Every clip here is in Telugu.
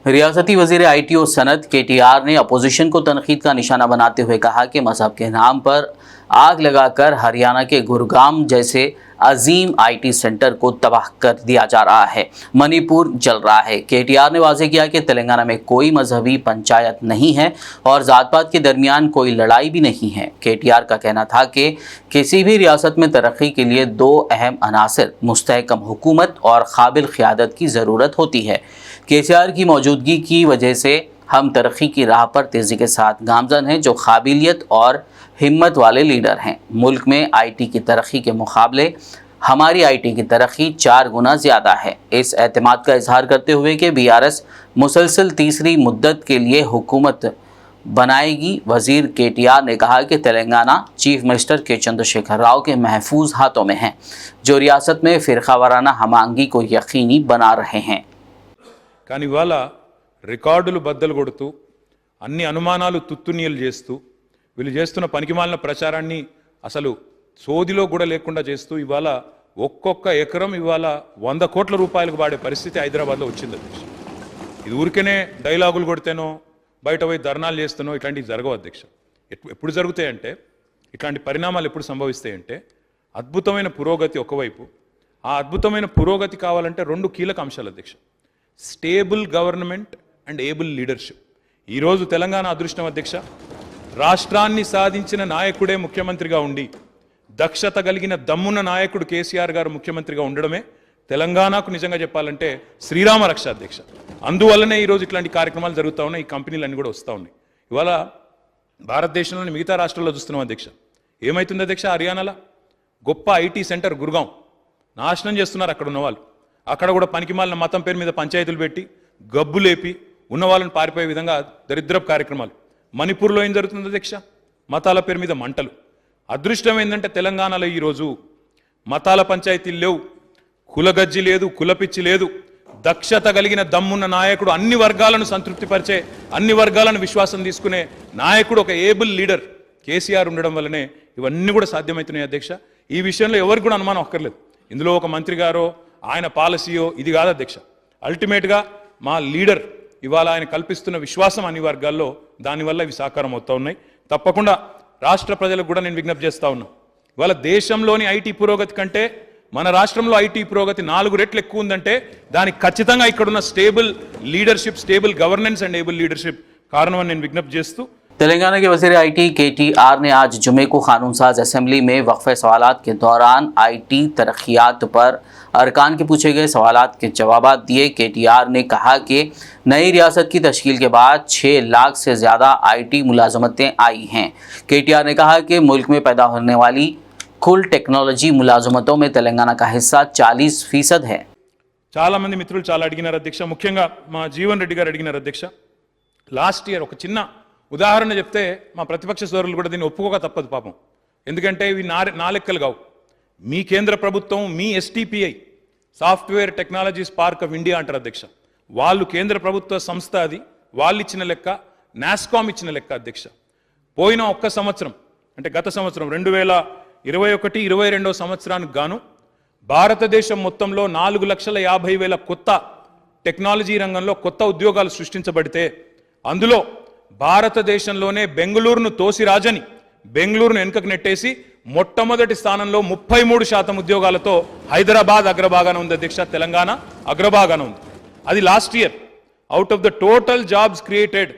रियासती वजीर IT और सनत KTR ने अपोजिशन को तनकीद का निशाना बनाते हुए कहा कि मजहब के नाम पर आग लगाकर हरियाणा के गुरुग्राम जैसे अजीम IT सेंटर को तबाह कर दिया जा रहा है, मणिपुर जल रहा है। KTR ने वाज़ेह किया कि तेलंगाना में कोई मजहबी पंचायत नहीं है और जात पात के दरमियान कोई लड़ाई भी नहीं है। KTR का कहना था कि किसी भी रियासत में तरक्की के लिए दो अहम अनासर मुस्तहकम हुकूमत और काबिल क़ियादत की ज़रूरत होती है। KCR की मौजूदगी की वजह से हम तरक्की की राह पर तेज़ी के साथ गामज़न हैं, जो काबिलियत और हिम्मत वाले लीडर हैं। मुल्क में IT की तरक्की के मुकाबले हमारी IT की तरक्की 4 गुना ज़्यादा है। इस एतमाद का इजहार करते हुए कि BRS मुसलसल तीसरी मुद्दत के लिए हुकूमत बनाएगी, वज़ीर KTR ने कहा कि Telangana chief minister K Chandrashekhar Rao के महफूज हाथों में है, जो रियासत में फ़िरक़ावाराना हमांगी को यकीनी बना रहे हैं। కానీ ఇవాళ రికార్డులు బద్దలు కొడుతూ అన్ని అనుమానాలు తుత్తునియలు చేస్తూ వీళ్ళు చేస్తున్న పనికిమాలిన ప్రచారాన్ని అసలు సోదిలో కూడా లేకుండా చేస్తూ ఇవాళ ఒక్కొక్క ఎకరం ఇవాళ 100 కోట్ల రూపాయలకు వాడే పరిస్థితి హైదరాబాద్లో వచ్చింది అధ్యక్ష. ఇది ఊరికేనే డైలాగులు కొడితేనో బయట పోయి ధర్నాలు చేస్తేనో ఇట్లాంటివి జరగవు అధ్యక్ష. ఎప్పుడు జరుగుతాయంటే, ఇట్లాంటి పరిణామాలు ఎప్పుడు సంభవిస్తాయంటే, అద్భుతమైన పురోగతి ఒకవైపు, ఆ అద్భుతమైన పురోగతి కావాలంటే 2 కీలక అంశాలు అధ్యక్ష: stable government and able leadership. ఈరోజు తెలంగాణ అదృష్టం అధ్యక్ష, రాష్ట్రాన్ని సాధించిన నాయకుడే ముఖ్యమంత్రిగా ఉండి, దక్షత కలిగిన దమ్మున్న నాయకుడు KCR గారు ముఖ్యమంత్రిగా ఉండడమే తెలంగాణకు నిజంగా చెప్పాలంటే శ్రీరామ రక్ష అధ్యక్ష. అందువల్లనే ఈరోజు ఇట్లాంటి కార్యక్రమాలు జరుగుతూ ఉన్నాయి, ఈ కంపెనీలన్నీ కూడా వస్తూ ఉన్నాయి. ఇవాళ భారతదేశంలోని మిగతా రాష్ట్రాల్లో చూస్తున్నాం అధ్యక్ష. ఏమవుతుంది అధ్యక్ష? హర్యానాలో గొప్ప IT సెంటర్ గురుగాం నాశనం చేస్తున్నారు అక్కడ ఉన్న వాళ్ళు. అక్కడ కూడా పనికిమాలిన మతం పేరు మీద పంచాయతీలు పెట్టి గబ్బు లేపి ఉన్న వాళ్ళని పారిపోయే విధంగా దరిద్రపు కార్యక్రమాలు. మణిపూర్లో ఏం జరుగుతుంది అధ్యక్ష? మతాల పేరు మీద మంటలు. అదృష్టం ఏంటంటే తెలంగాణలో ఈరోజు మతాల పంచాయతీలు లేవు, కులగజ్జి లేదు, కులపిచ్చి లేదు. దక్షత కలిగిన దమ్మున్న నాయకుడు, అన్ని వర్గాలను సంతృప్తిపరిచే, అన్ని వర్గాలను విశ్వాసం తీసుకునే నాయకుడు, ఒక ఏబుల్ లీడర్ KCR ఉండడం వల్లనే ఇవన్నీ కూడా సాధ్యమవుతున్నాయి అధ్యక్ష. ఈ విషయంలో ఎవరికి కూడా అనుమానం అక్కర్లేదు. ఇందులో ఒక మంత్రి గారో ఆయన పాలసీయో ఇది కాదు అధ్యక్ష. అల్టిమేట్గా మా లీడర్ ఇవాళ ఆయన కల్పిస్తున్న విశ్వాసం అన్ని వర్గాల్లో, దానివల్ల ఇవి సాకారం అవుతూ ఉన్నాయి. తప్పకుండా రాష్ట్ర ప్రజలకు కూడా నేను విజ్ఞప్తి చేస్తూ ఉన్నా, ఇవాళ దేశంలోని IT పురోగతి కంటే మన రాష్ట్రంలో IT పురోగతి 4 రెట్లు ఎక్కువ ఉందంటే దానికి ఖచ్చితంగా ఇక్కడున్న stable leadership, stable governance and able leadership కారణం అని నేను విజ్ఞప్తి చేస్తూ तेलंगाना के वज़ीर IT KTR ने आज जुमे को कानून साज असम्बली में वक्फे सवालात के दौरान IT तरक्यात पर अरकान के पूछे गए सवालात के जवाब दिए। KTR ने कहा कि नई रियासत की तश्कील के बाद 6 लाख से ज़्यादा IT मुलाजमतें आई हैं। KTR ने कहा कि मुल्क में पैदा होने वाली कुल टेक्नोलॉजी मुलाजमतों में तेलंगाना का हिस्सा 40% है। చాలా మంది మిత్రులు చాలా అడిగినారు అధ్యక్ష. ముఖ్యంగా మా జీవన్ రెడ్డి గారు అడిగినారు అధ్యక్ష. లాస్ట్ ఇయర్ ఒక చిన్న ఉదాహరణ చెప్తే మా ప్రతిపక్ష సోదరులు కూడా దీన్ని ఒప్పుకోక తప్పదు పాపం. ఎందుకంటే ఇవి నా లెక్కలు కావు. మీ కేంద్ర ప్రభుత్వం, మీ STPI software technologies park of India అంటారు అధ్యక్ష. వాళ్ళు కేంద్ర ప్రభుత్వ సంస్థ, అది వాళ్ళు ఇచ్చిన లెక్క, NASSCOM ఇచ్చిన లెక్క అధ్యక్ష. పోయిన ఒక్క సంవత్సరం అంటే గత సంవత్సరం 2021-22 సంవత్సరానికి గాను భారతదేశం మొత్తంలో 4,50,000 కొత్త టెక్నాలజీ రంగంలో కొత్త ఉద్యోగాలు సృష్టించబడితే, అందులో భారతదేశంలోనే బెంగళూరును తోసిరాజని, బెంగళూరును వెనుకకు నెట్టేసి మొట్టమొదటి స్థానంలో 33% ఉద్యోగాలతో హైదరాబాద్ అగ్రభాగాన ఉంది అధ్యక్ష. తెలంగాణ అగ్రభాగాన ఉంది. అది last year. Out of the total jobs created,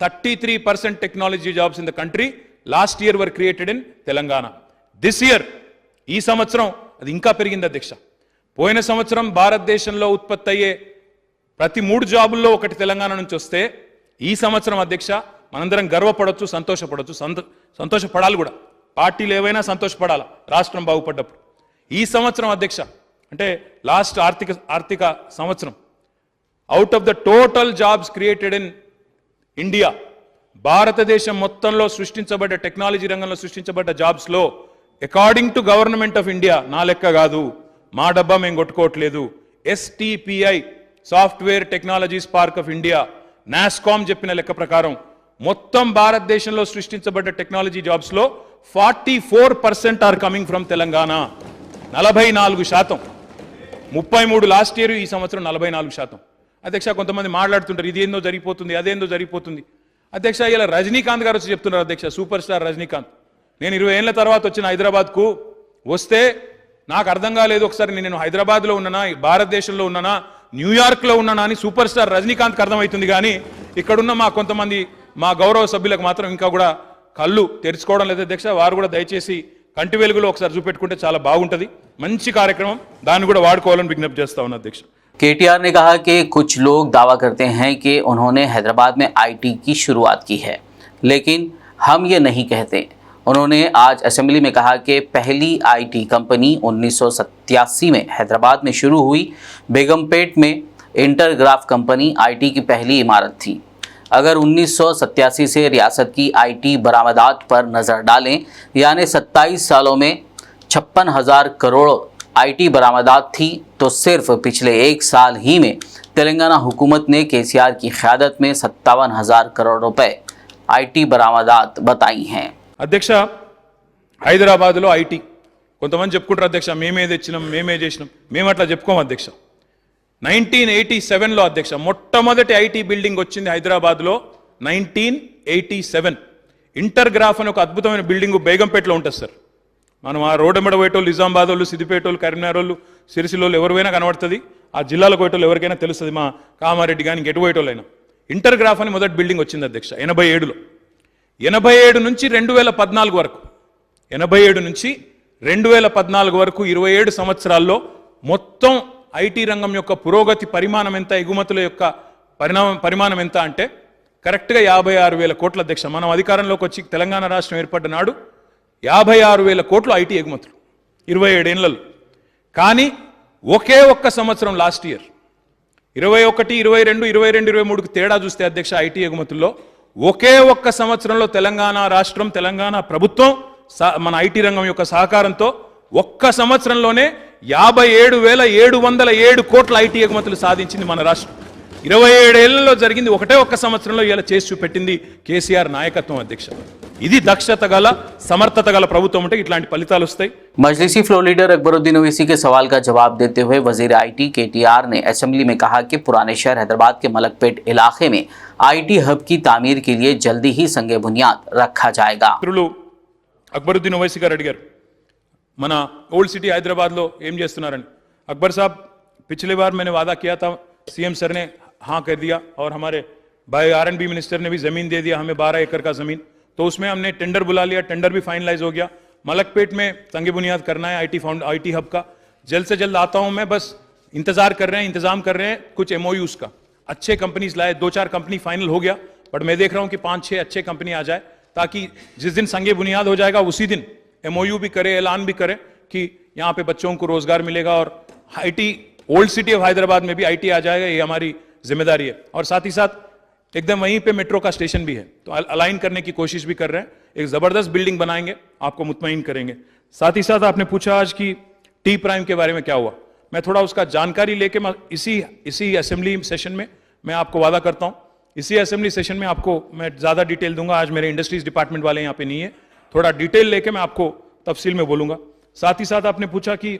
33% technology jobs in the country last year were created in Telangana. This year, ఈ సంవత్సరం అది ఇంకా పెరిగింది అధ్యక్ష. పోయిన సంవత్సరం భారతదేశంలో ఉత్పత్తి అయ్యే ప్రతి 3 జాబుల్లో ఒకటి తెలంగాణ నుంచి వస్తే, ఈ సంవత్సరం అధ్యక్ష మనందరం గర్వపడవచ్చు, సంతోషపడవచ్చు, సంతోషపడాలి కూడా. పార్టీలు ఏవైనా సంతోషపడాలి రాష్ట్రం బాగుపడ్డప్పుడు. ఈ సంవత్సరం అధ్యక్ష అంటే లాస్ట్ ఆర్థిక సంవత్సరం, out of the total jobs created in India, భారతదేశం మొత్తంలో సృష్టించబడ్డ టెక్నాలజీ రంగంలో సృష్టించబడ్డ జాబ్స్లో according to government of India, నా లెక్క కాదు, మా డబ్బా మేము కొట్టుకోవట్లేదు, STPI software technologies park of India, NASSCOM చెప్పిన లెక్క ప్రకారం మొత్తం భారతదేశంలో సృష్టించబడ్డ టెక్నాలజీ జాబ్స్లో 44% are coming from Telangana. 44%. 33 last year, ఈ సంవత్సరం 44%. అధ్యక్ష కొంతమంది మాట్లాడుతుంటారు ఇది ఏందో జరిగిపోతుంది అదేందో జరిగిపోతుంది. అధ్యక్ష ఇలా రజనీకాంత్ గారు వచ్చి చెప్తున్నారు అధ్యక్ష, సూపర్ స్టార్ రజనీకాంత్, నేను 20 ఏళ్ల తర్వాత వచ్చిన హైదరాబాద్కు వస్తే నాకు అర్థం కాలేదు, ఒకసారి నేను హైదరాబాద్లో ఉన్నానా, భారతదేశంలో ఉన్నానా, న్యూయార్క్లో ఉన్నానా అని సూపర్ స్టార్ రజనీకాంత్కి అర్థమవుతుంది. కానీ ఇక్కడున్న మా కొంతమంది మా గౌరవ సభ్యులకు మాత్రం ఇంకా కూడా కళ్ళు తెరుచుకోవడం లేదు అధ్యక్ష. వారు కూడా దయచేసి కంటి వెలుగులో ఒకసారి చూపెట్టుకుంటే చాలా బాగుంటుంది. మంచి కార్యక్రమం, దాన్ని కూడా వాడుకోవాలని విజ్ఞప్తి చేస్తా ఉన్నా అధ్యక్ష. केटीआर ने कहा कि कुछ लोग दावा करते हैं कि उन्होंने हैदराबाद में आईटी की शुरुआत की है, लेकिन हम ये नहीं कहते। उन्होंने आज असेंबली में कहा कि पहली आईटी कंपनी 1987 में हैदराबाद में शुरू हुई। बेगमपेट में इंटरग्राफ कंपनी आईटी की पहली इमारत थी। अगर 1987 से रियासत की आईटी बरामदात पर नज़र डालें, यानी 27 सालों में 56,000 करोड़ आईटी बरामदात थी, तो सिर्फ पिछले 1 साल ही में तेलंगाना हुकूमत ने केसीआर की क़यादत में 57,000 करोड़ रुपए आईटी बरामदात बताई हैं। అధ్యక్ష హైదరాబాద్లో ఐటీ కొంతమంది చెప్పుకుంటారు అధ్యక్ష, మేమే తెచ్చినాం మేమే చేసినాం. మేము అట్లా చెప్పుకోం అధ్యక్ష. 1987లో అధ్యక్ష మొట్టమొదటి ఐటీ బిల్డింగ్ వచ్చింది హైదరాబాద్లో. 1987 ఇంటర్గ్రాఫ్ అని ఒక అద్భుతమైన బిల్డింగ్ బేగంపేటలో ఉంటుంది సార్. మనం ఆ రోడ్ ఎంబడ పోయేటోళ్ళు, నిజామాబాద్ వాళ్ళు, సిద్దిపేట వాళ్ళు, కరీంనగర్ వాళ్ళు, సిరిసిల్లోళ్ళు ఎవరివైనా కనబడుతుంది. ఆ జిల్లాలో పోయేటోళ్ళు ఎవరికైనా తెలుస్తుంది, మా కామారెడ్డి కానీ ఇంకెటు పోయేటోళ్ళైనా. ఇంటర్గ్రాఫ్ అని మొదటి బిల్డింగ్ వచ్చింది అధ్యక్ష 87లో. 87 నుంచి 2014 వరకు, 87 నుంచి 2014 వరకు 27 సంవత్సరాల్లో మొత్తం ఐటీ రంగం యొక్క పురోగతి పరిమాణం ఎంత, ఎగుమతుల యొక్క పరిమాణం ఎంత అంటే కరెక్ట్గా 56,000 కోట్ల అధ్యక్ష. మనం అధికారంలోకి వచ్చి తెలంగాణ రాష్ట్రం ఏర్పడ్డ నాడు 56,000 కోట్లు ఐటీ ఎగుమతులు 27 ఏళ్లలో. కానీ ఒకే ఒక్క సంవత్సరం లాస్ట్ ఇయర్ 21, 22, 22, 23కు తేడా చూస్తే అధ్యక్ష ఐటీ ఎగుమతుల్లో ఒకే ఒక్క సంవత్సరంలో తెలంగాణ రాష్ట్రం, తెలంగాణ ప్రభుత్వం మన ఐటీ రంగం యొక్క సహకారంతో ఒక్క సంవత్సరంలోనే 57,707 కోట్ల ఐటీ ఎగుమతులు సాధించింది మన రాష్ట్రం. 27 ఏళ్లలో జరిగింది ఒకటే ఒక్క సంవత్సరంలో ఇలా చేసి చూపెట్టింది కేసీఆర్ నాయకత్వం అధ్యక్ష. ఇది దక్షత గల, సమర్థత గల ప్రభుత్వం ఉంటే ఇట్లాంటి ఫలితాలు వస్తాయి. मजलिसी फ्लोर लीडर अकबरुद्दीन ओवैसी के सवाल का जवाब देते हुए वजीर आईटी केटीआर ने असेंबली में कहा कि पुराने शहर हैदराबाद के मलकपेट इलाके में आईटी हब की तामीर के लिए जल्दी ही संगे बुनियाद रखा जाएगा। మిత్రులు అక్బరుద్దీన్ ఓవైసీ గారు అడిగారు మన ఓల్డ్ సిటీ హైదరాబాద్లో ఏం చేస్తున్నారని. अकबर साहब, पिछली बार मैंने वादा किया था, सीएम सर ने हाँ कर दिया और हमारे भाई R&B मिनिस्टर ने भी जमीन दे दिया हमें 12 एकड़ का जमीन, तो उसमें हमने टेंडर बुला लिया, टेंडर भी फाइनलाइज हो गया। मलकपेट में संगे बुनियाद करना है आईटी हब का, जल्द से जल्द आता हूं मैं, बस इंतजार कर रहे हैं, इंतजाम कर रहे हैं कुछ MOUs का। अच्छे कंपनीज लाए, 2-4 कंपनी फाइनल हो गया, बट मैं देख रहा हूं कि 5-6 अच्छे कंपनी आ जाए, ताकि जिस दिन संगे बुनियाद हो जाएगा उसी दिन MOU भी करे, ऐलान भी करे कि यहाँ पे बच्चों को रोजगार मिलेगा और IT old city of Hyderabad में भी आईटी आ जाएगा। ये हमारी जिम्मेदारी है। और साथ ही साथ एकदम वहीं पे मेट्रो का स्टेशन भी है, तो अलाइन करने की कोशिश भी कर रहे हैं। एक जबरदस्त बिल्डिंग बनाएंगे, आपको मुतमईन करेंगे। साथ ही साथ आपने पूछा आज की टी प्राइम के बारे में क्या हुआ, मैं थोड़ा उसका जानकारी लेके मैं इसी असेंबली सेशन में मैं आपको वादा करता हूं, इसी असेंबली सेशन में आपको मैं ज्यादा डिटेल दूंगा। आज मेरे इंडस्ट्रीज डिपार्टमेंट वाले यहाँ पे नहीं है, थोड़ा डिटेल लेके मैं आपको तफसील में बोलूंगा। साथ ही साथ आपने पूछा कि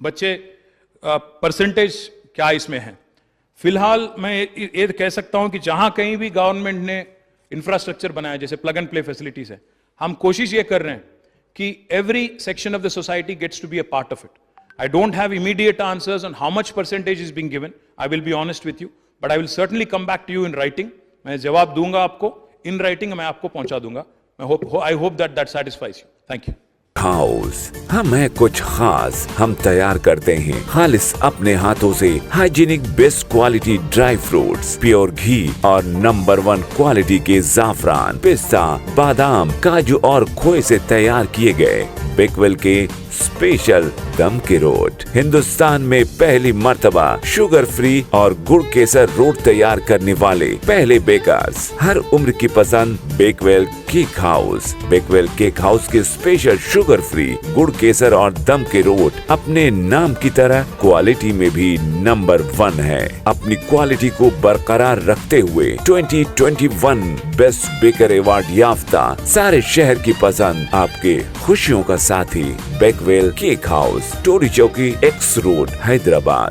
बच्चे परसेंटेज क्या इसमें है। फिलहाल मैं ये कह सकता हूं कि जहां कहीं भी गवर्नमेंट ने इंफ्रास्ट्रक्चर बनाया, जैसे प्लग एंड प्ले फैसिलिटीज है, हम कोशिश ये कर रहे हैं कि every section of the society gets to be a part of it. I don't have immediate answers on how much percentage is being given, I will be honest with you, but I will certainly come back to you in writing. मैं जवाब दूंगा आपको इन राइटिंग, मैं आपको पहुंचा दूंगा। I hope that satisfies you. Thank you. House हम है कुछ खास, हम तैयार करते हैं खालिस अपने हाथों से hygienic best quality dry fruits, pure घी और नंबर 1 क्वालिटी के जाफरान, पिस्ता, बादाम, काजू और खोए से तैयार किए गए बेकवेल के स्पेशल दम के रोट। हिंदुस्तान में पहली मर्तबा शुगर फ्री और गुड़ केसर रोट तैयार करने वाले पहले बेकर्स, हर उम्र की पसंद Bakewell cake house. Bakewell cake house के स्पेशल शुगर फ्री गुड़ केसर और दम के रोट अपने नाम की तरह क्वालिटी में भी नंबर 1 है। अपनी क्वालिटी को बरकरार रखते हुए 2021 बेस्ट बेकर अवार्ड याफ्ता सारे शहर की पसंद, आपके खुशियों का साथी बेकवेल केक हाउस, टोरी चौकी, X रोड, हैदराबाद।